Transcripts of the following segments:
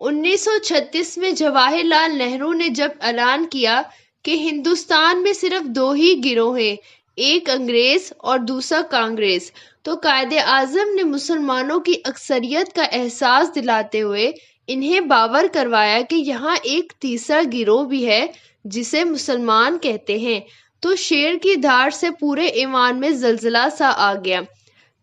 1936 میں جواہر لال نہرو نے جب اعلان کیا کہ ہندوستان میں صرف دو ہی گروہ ہیں، ایک انگریز اور دوسرا کانگریس، تو قائد اعظم نے مسلمانوں کی اکثریت کا احساس دلاتے ہوئے انہیں باور کروایا کہ یہاں ایک تیسرا گروہ بھی ہے جسے مسلمان کہتے ہیں، تو شیر کی دھاڑ سے پورے ایوان میں زلزلہ سا آ گیا۔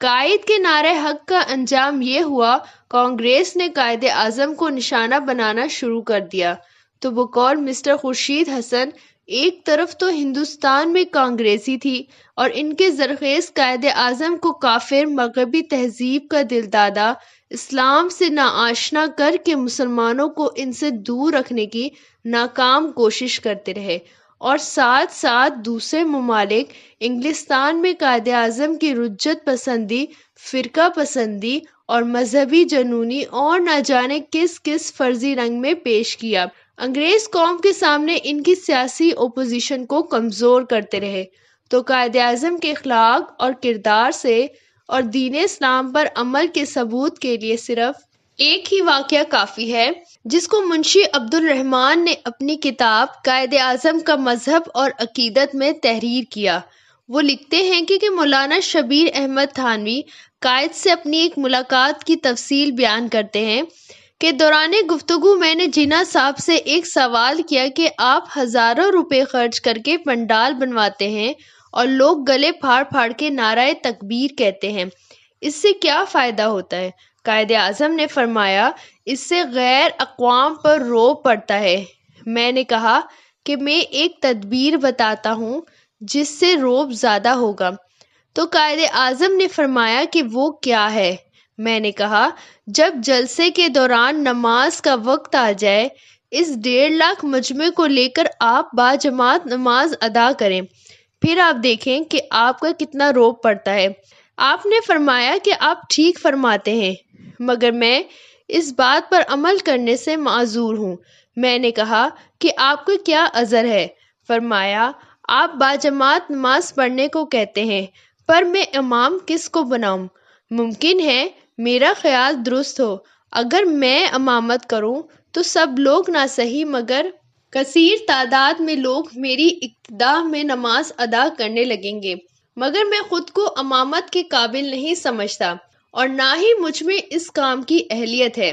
قائد کے نعرہ حق کا انجام یہ ہوا، کانگریس نے قائد اعظم کو نشانہ بنانا شروع کر دیا۔ تو بقول مسٹر خورشید حسن، ایک طرف تو ہندوستان میں کانگریسی تھی اور ان کے زرخیز قائد اعظم کو کافر، مغربی تہذیب کا دل دادا، اسلام سے ناآشنا کر کے مسلمانوں کو ان سے دور رکھنے کی ناکام کوشش کرتے رہے، اور ساتھ ساتھ دوسرے ممالک انگلستان میں قائد اعظم کی رجت پسندی، فرقہ پسندی اور مذہبی جنونی اور نہ جانے کس کس فرضی رنگ میں پیش کیا، انگریز قوم کے سامنے ان کی سیاسی اپوزیشن کو کمزور کرتے رہے۔ تو قائد اعظم کے اخلاق اور کردار سے اور دین اسلام پر عمل کے ثبوت کے لیے صرف ایک ہی واقعہ کافی ہے، جس کو منشی عبد الرحمن نے اپنی کتاب قائد اعظم کا مذہب اور عقیدت میں تحریر کیا۔ وہ لکھتے ہیں کہ مولانا شبیر احمد تھانوی قائد سے اپنی ایک ملاقات کی تفصیل بیان کرتے ہیں کہ دوران گفتگو میں نے جناح صاحب سے ایک سوال کیا کہ آپ ہزاروں روپے خرچ کر کے پنڈال بنواتے ہیں اور لوگ گلے پھاڑ پھاڑ کے نعرہ تکبیر کہتے ہیں، اس سے کیا فائدہ ہوتا ہے؟ قائد اعظم نے فرمایا، اس سے غیر اقوام پر رعب پڑتا ہے۔ میں نے کہا کہ میں ایک تدبیر بتاتا ہوں جس سے رعب زیادہ ہوگا۔ تو قائد اعظم نے فرمایا کہ وہ کیا ہے؟ میں نے کہا، جب جلسے کے دوران نماز کا وقت آ جائے، اس 1.5 لاکھ مجمع کو لے کر آپ باجماعت نماز ادا کریں، پھر آپ دیکھیں کہ آپ کا کتنا رعب پڑتا ہے۔ آپ نے فرمایا کہ آپ ٹھیک فرماتے ہیں، مگر میں اس بات پر عمل کرنے سے معذور ہوں۔ میں نے کہا کہ آپ کو کیا عذر ہے؟ فرمایا، آپ باجماعت نماز پڑھنے کو کہتے ہیں، پر میں امام کس کو بناؤں؟ ممکن ہے میرا خیال درست ہو، اگر میں امامت کروں تو سب لوگ نہ صحیح مگر کثیر تعداد میں لوگ میری اقتداء میں نماز ادا کرنے لگیں گے، مگر میں خود کو امامت کے قابل نہیں سمجھتا اور نہ ہی مجھ میں اس کام کی اہلیت ہے،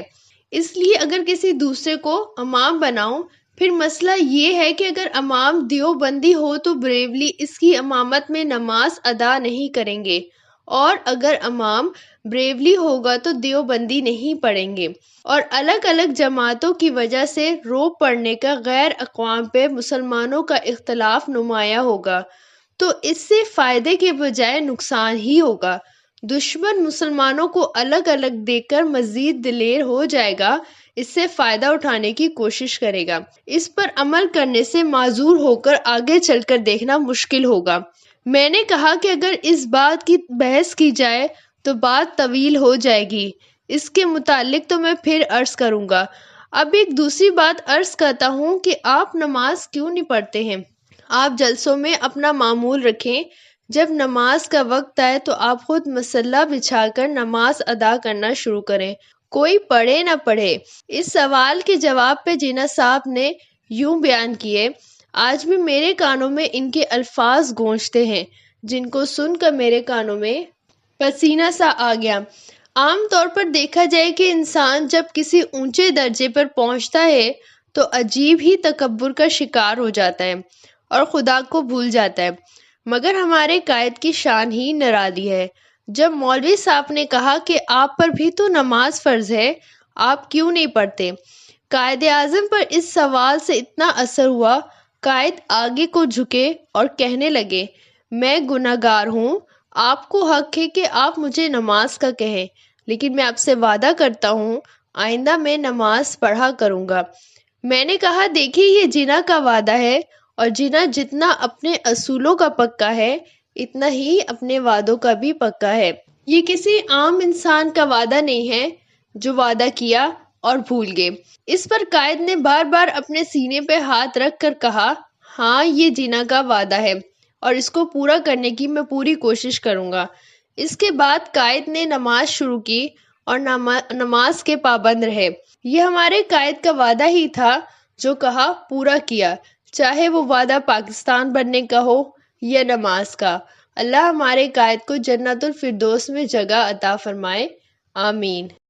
اس لیے اگر کسی دوسرے کو امام بناؤں، پھر مسئلہ یہ ہے کہ اگر امام دیوبندی ہو تو بریلوی اس کی امامت میں نماز ادا نہیں کریں گے، اور اگر امام بریلوی ہوگا تو دیوبندی نہیں پڑھیں گے، اور الگ الگ جماعتوں کی وجہ سے رعب پڑنے کا غیر اقوام پہ مسلمانوں کا اختلاف نمایاں ہوگا، تو اس سے فائدے کے بجائے نقصان ہی ہوگا۔ دشمن مسلمانوں کو الگ الگ دیکھ کر مزید دلیر ہو جائے گا، اس سے فائدہ اٹھانے کی کوشش کرے گا، اس پر عمل کرنے سے معذور ہو کر آگے چل کر دیکھنا مشکل ہوگا۔ میں نے کہا کہ اگر اس بات کی بحث کی جائے تو بات طویل ہو جائے گی، اس کے متعلق تو میں پھر عرض کروں گا۔ اب ایک دوسری بات عرض کرتا ہوں کہ آپ نماز کیوں نہیں پڑھتے ہیں؟ آپ جلسوں میں اپنا معمول رکھیں، جب نماز کا وقت آئے تو آپ خود مصلی بچھا کر نماز ادا کرنا شروع کریں، کوئی پڑھے نہ پڑھے۔ اس سوال کے جواب پہ جناح صاحب نے یوں بیان کیے، آج بھی میرے کانوں میں ان کے الفاظ گونجتے ہیں، جن کو سن کر میرے کانوں میں پسینہ سا آ گیا۔ عام طور پر دیکھا جائے کہ انسان جب کسی اونچے درجے پر پہنچتا ہے تو عجیب ہی تکبر کا شکار ہو جاتا ہے اور خدا کو بھول جاتا ہے، مگر ہمارے قائد کی شان ہی نرالی ہے۔ جب مولوی صاحب نے کہا کہ آپ پر بھی تو نماز فرض ہے، آپ کیوں نہیں پڑھتے؟ قائد اعظم پر اس سوال سے اتنا اثر ہوا، قائد آگے کو جھکے اور کہنے لگے، میں گناہگار ہوں، آپ کو حق ہے کہ آپ مجھے نماز کا کہیں، لیکن میں آپ سے وعدہ کرتا ہوں آئندہ میں نماز پڑھا کروں گا۔ میں نے کہا، دیکھیے یہ جناح کا وعدہ ہے، اور جناح جتنا اپنے اصولوں کا پکا ہے اتنا ہی اپنے وعدوں کا بھی پکا ہے۔ یہ کسی عام انسان کا وعدہ نہیں ہے جو وعدہ کیا اور بھول گئے۔ اس پر قائد نے بار بار اپنے سینے پہ ہاتھ رکھ کر کہا، ہاں یہ جناح کا وعدہ ہے اور اس کو پورا کرنے کی میں پوری کوشش کروں گا۔ اس کے بعد قائد نے نماز شروع کی اور نماز کے پابند رہے۔ یہ ہمارے قائد کا وعدہ ہی تھا، جو کہا پورا کیا، چاہے وہ وعدہ پاکستان بننے کا ہو یا نماز کا۔ اللہ ہمارے قائد کو جنت الفردوس میں جگہ عطا فرمائے، آمین۔